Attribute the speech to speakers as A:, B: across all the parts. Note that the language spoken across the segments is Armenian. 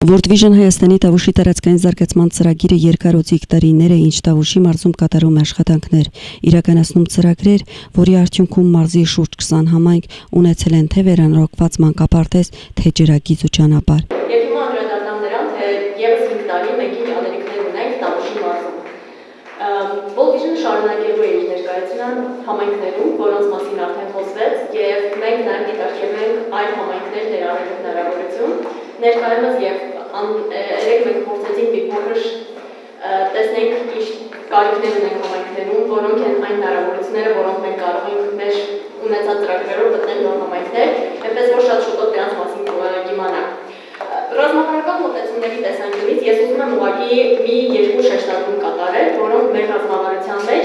A: World Vision Հայաստանի Տավուշի տարածքային զարգացման ծրագիրը երկարոձիգ տարիներ է, ինչ Տավուշի մարզում կատարում աշխատանքներ, իրականացնում ծրագրեր, որի արդյունքում մարզի շուրջ 20 համայնք ունեցել են թե վերանորոգված մանկապարտեզ, թե ջրագիծ ու ճանապարհ։
B: Եվ հիմա անդրադառնամ նրան, թե ևս 5 տարի մենք ինչ անելիքներ ունենք Տավուշի մարզում։ World Vision-ը շարունակելու է իր ներկայացումը համայնքներում, որոնց մասին արդեն խոսվեց, եւ մենք նաեւ դիտարկել ենք այլ համայնքներ ներառելու հնարավորություն։ Ներկայումս եւ երեք մենք փորձեցինք մի փոքր տեսնենք ինչ կարիքներ ունենք համայնքներում, որոնք են այն հնարավորությունները, որոնք մենք կարող ենք մեր ունեցած ծրագրերով գտնել նոր համայնքներ, այնպես որ շատ շուտով դրանց մասին կիմանանք։ Ռազմավարական մոտեցումների տեսանկյունից ես ուզում եմ ուղղակի մի երկու շեշտադրում կատարել, որոնք մեր ռազմավարության մեջ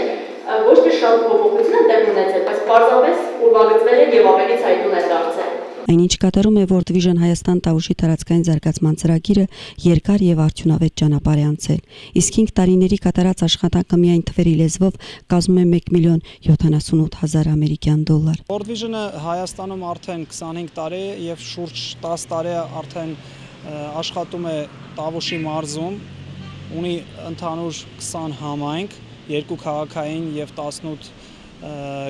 B: ոչ թե շատ փոփոխություն են տեղ ունեցել, բայց պարզապես ուրվագծվել են եւ ավելի ցայտուն են դարձել։
A: Այնինչ կատարում է World Vision Հայաստան Տավուշի տարածքային զարգացման ծրագիրը երկար եւ արդյունավետ ճանապարհ է անցել, իսկ 5 տարիների կատարած աշխատանքը միայն թվերի լեզվով կազմում է $1,078,000 ամերիկյան դոլար։
C: World Vision-ը Հայաստանում արդեն 25 տարի եւ շուրջ 10 տարի արդեն աշխատում է Տավուշի մարզում, ունի ընդհանուր 20 համայնք, 2 քաղաքային եւ 18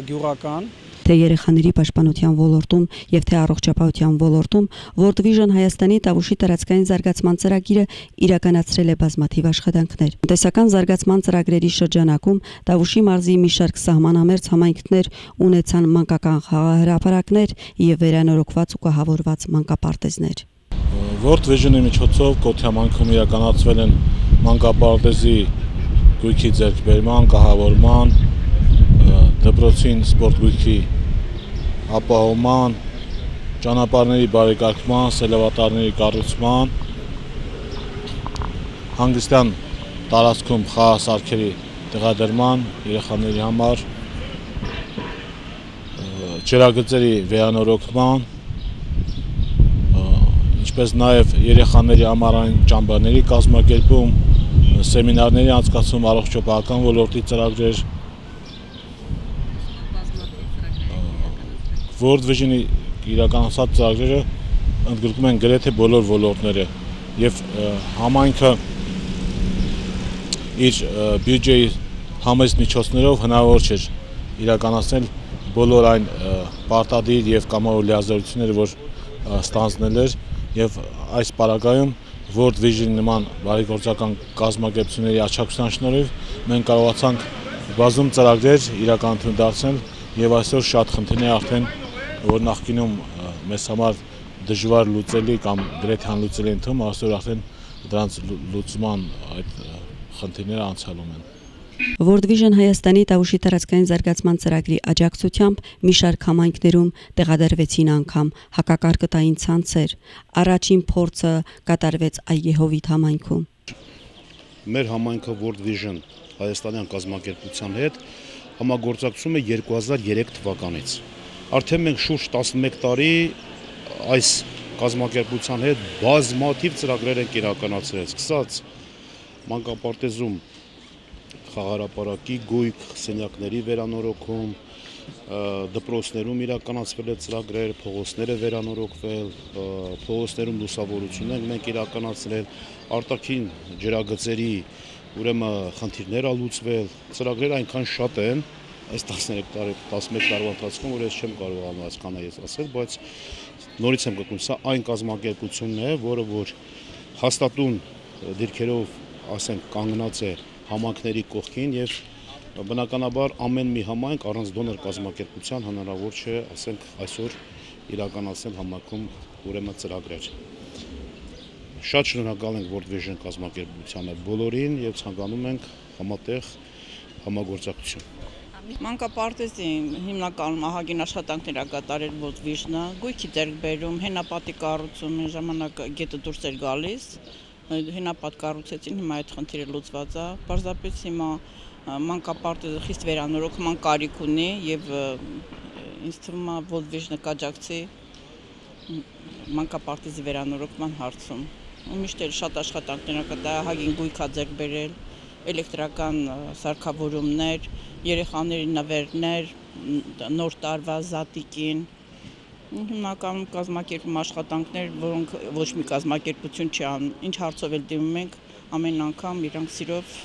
C: գյուղական։
A: Թե երեխաների պաշտպանության ոլորտում եւ թե առողջապահության ոլորտում World Vision Հայաստանի Տավուշի տարածքային զարգացման ծրագիրը իրականացրել է բազմաթիվ աշխատանքներ։ Տնտեսական զարգացման ծրագրերի շրջանակում Տավուշի մարզի մի շարք սահմանամերձ համայնքներ ունեցան մանկական խաղահրապարակներ եւ վերանորոգված ու կահավորված մանկապարտեզներ։
D: World Vision-ի միջոցով Կոթի համայնքում իրականացվել են մանկապարտեզի գույքի ձեռքբերման, կահավորման, դպրոցին սպորտ գույքի ապահովման, ճանապարհների բարեկարգման, սելավատարների կառուցման, հանգստյան տարածքում խաղասարքերի տեղադրման երեխաների համար, ջրագծերի վերանորոգման, ինչպես նաև երեխաների ամառային ճամբարների կազմակերպում, սեմինարների անցկացում, առողջապահական ոլորտի ծրագրեր, World Vision-ի իրականացած ծրագրերը ընդգրկում են գրեթե բոլոր ոլորտները եւ համայնքը իր բյուջեի համեստ միջոցներով հնարավոր չէր իրականացնել բոլոր այն պարտադիր եւ կամավոր լիազորությունները, որ ստանձնել էր եւ այս պարագայում World Vision-ի նման բարեգործական կազմակերպությունների աջակցության շնորհիվ մենք կարողացանք բազում ծրագրեր իրականություն դարձնել եւ այսօր շատ խնդիրներ արդեն որ նախկինում մեզ համար դժվար լուծելի կամ գրեթե անլուծելի են թվում, այսօր արդեն դրանց լուծման այդ խնդիրները անցյալում են։
A: World Vision Հայաստանի Տավուշի տարածքային զարգացման ծրագրի աջակցությամբ մի շարք համայնքներում տեղադրվեցին անգամ հակակարկտային ցանցեր։ Առաջին փորձը կատարվեց Այգեհովիտ համայնքում։
E: Մեր համայնքը World Vision Հայաստանյան կազմակերպության հետ համագործակցում է 2003 թվականից։ Արդեն մենք շուրջ 11 տարի այս կազմակերպության հետ բազմաթիվ ծրագրեր ենք իրականացրել, սկսած մանկապարտեզում խաղահրապարակի գույք, սենյակների վերանորոգում, դպրոցներում իրականացվել է ծրագրեր, փողոցները վերանորոգվել, փողոցներում լուսավորություն ենք իրականացրել, արտաքին ջրագծերի ուրեմն խնդիրներ լուծվել, ծրագրերը այնքան շատ են այս 11 տարվա ընթացքում, որ ես չեմ կարող հասկանալ ասել, բայց նորից եմ գտնում, սա այն կազմակերպությունն է, որը որ հաստատուն դիրքերով, ասենք, կանգնած է համայնքների կողքին եւ բնականաբար ամեն մի համայնք առանց դոնոր կազմակերպության հնարավոր չէ, ասենք, այսօր իրականացնել համայնքում ուրեմն ծրագրեր։ Շատ շնորհակալ ենք World Vision կազմակերպությանը բոլորին եւ ցանկանում ենք համատեղ համագործակցություն։
F: Մանկապարտեզի հիմնականում ահագին աշխատանքներ ա կատարել World Vision-ը, գույքի ձեռքբերում, հենապատի կառուցում, այն ժամանակ գետը դուրս էր գալիս, հենապատ կառուցեցին, հիմա այդ խնդիրը լուծված է, պարզապես հիմա մանկապարտեզը խիստ վերանորոգման կարիք ունի եւ ինձ թվում է World Vision-ը կաջակցի մանկապարտեզի վերանորոգման հարցում։ Ու միշտ էլ շատ աշխատանքներ ա կատարել, ահագին գույք ա ձեռքբերել, էլեկտրական սարքավորումներ, երեխաների նվերներ, նոր տարվա զատիկին, Հիմնականում կազմակերպում աշխատանքներ, որոնք ոչ մի կազմակերպություն չի անում, ինչ հարցով էլ դիմում ենք, ամեն անգամ իրանք սիրով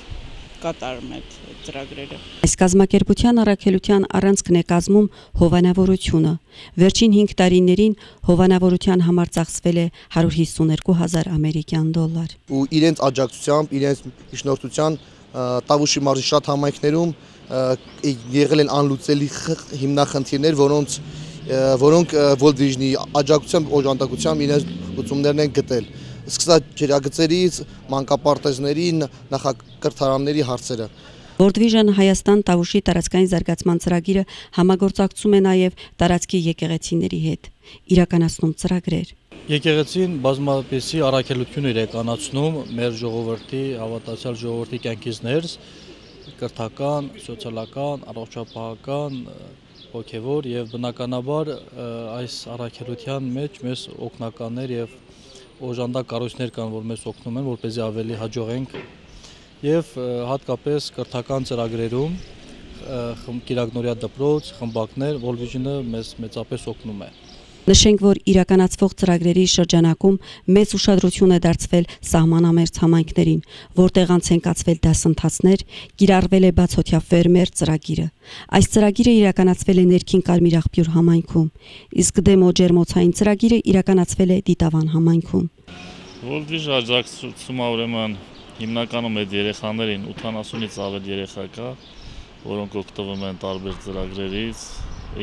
F: կատարում այդ ծրագրերը։
A: Այս կազմակերպության առաքելության առանցքն է կազմում հովանավորությունը։ Վերջին 5 տարիներին հովանավորության համար ծախսվել է 152,000 ամերիկյան դոլար։
G: Ու իրենց աջակցությամբ, իրենց միջնորդության Տավուշի մարզի շատ համայնքներում եղել են անլուծելի հիմնախնդիրներ, որոնք World Vision-ի աջակցությամբ, օժանդակությամբ իրենց լուծումներն են գտել։ Սկսած ջրագծերից, մանկապարտեզների, նախակրթարանների հարցերը։
A: World Vision Հայաստան Տավուշի տարածքային զարգացման ծրագիրը համագործակցում է նաև տարածքի եկեղեցիների հետ, իրականացնում ծրագրեր։
H: Եկեղեցին բազմապեսի առաքելություն է իրականացնում մեր ժողովրդի, հավատացյալ ժողովրդի կյանքից ներս, կրթական, սոցիալական, առողջապահական, հոգևոր եւ բնականաբար այս առաքելության մեջ մեզ օգնականներ եւ օժանդակ կառույցներ կան, որ մեզ օգնում են, որպեսզի ավելի հաջողենք եւ հատկապես կրթական ծրագրերում Կիրակնորիա դպրոց, խմբակներ, World Vision-ը մեզ մեծապես օգնում է։
A: Նշենք, որ իրականացվող ծրագրերի շրջանակում մեծ ուշադրություն է դարձվել սահմանամերձ համայնքներին, որտեղ անց են կացվել դասընթացներ, կիրառվել է բացօթյա ֆերմեր ծրագիրը։ Այս ծրագիրը իրականացվել է Ներքին Կարմիր համայնքում, իսկ դեմո ջերմոցային ծրագիրը իրականացվել է Դիտավան համայնքում։
I: World Vision աջակցում է ուրեմն հիմնականում այդ երեխաներին 80-ից ավել երեխա կա, որոնք օգտվում են տարբեր ծրագրերից,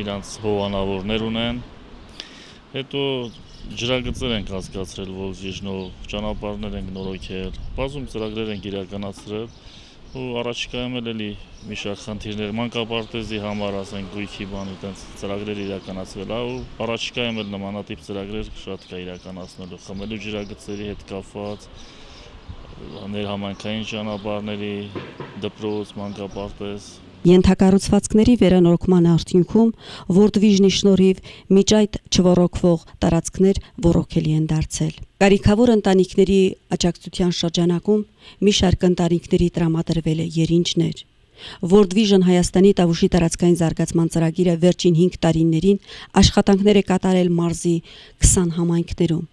I: իրանց հովանավորներ ունեն։ Հետո ջրագծեր ենք հասկացրել World Vision-ով, ճանապարհներ ենք նորոգել, բազում ծրագրեր ենք իրականացրել ու առաջիկայում էլի մի շարք խնդիրներ, մանկապարտեզի համար ասենք գույքի բան այդպես ծրագրեր իրականացվել է ու առաջիկայում էլ նմանատիպ ծրագրեր շատ կա իրականացնելու, խմելու ջրագծերի հետ կապված, ներհամայնքային ճանապարհների, դպրոց, մանկապարտեզ։
A: Ենթակառուցվածքների վերանորոգման արդյունքում World Vision-ի շնորհիվ միջ այդ չոռոգվող տարածքներ ոռոգելի են դարձել։ Կարիքավոր ընտանիքների աջակցության շրջանակում մի շարք ընտանիքների տրամադրվել է երինջներ։ World Vision Հայաստանի Տավուշի տարածքային զարգացման ծրագիրը վերջին 5 տարիներին աշխատանքներ է կատարել մարզի 20 համայնքներում։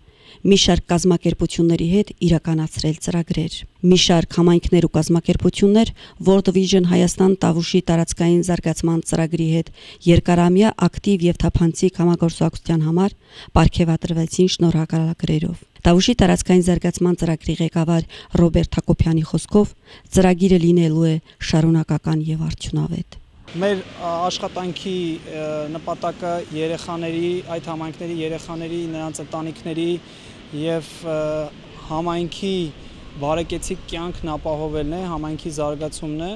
A: Մի շարք կազմակերպությունների հետ իրականացրել ծրագրեր։ Մի շարք համայնքներ ու կազմակերպություններ World Vision Հայաստան Տավուշի տարածքային զարգացման ծրագրի հետ երկարամյա ակտիվ եւ թափանցիկ համագործակցության համար պարգևատրվեցին շնորհակալագրերով։ Տավուշի տարածքային զարգացման ծրագրի ղեկավար Ռոբերտ Հակոբյանի խոսքով ծրագիրը լինելու է շարունակական եւ արդյունավետ։
C: Մեր աշխատանքի նպատակը երեխաների, այդ համայնքների երեխաների, նրանց ընտանիքների եւ համայնքի բարեկեցիկ կյանքն ապահովելն է, համայնքի զարգացումն է։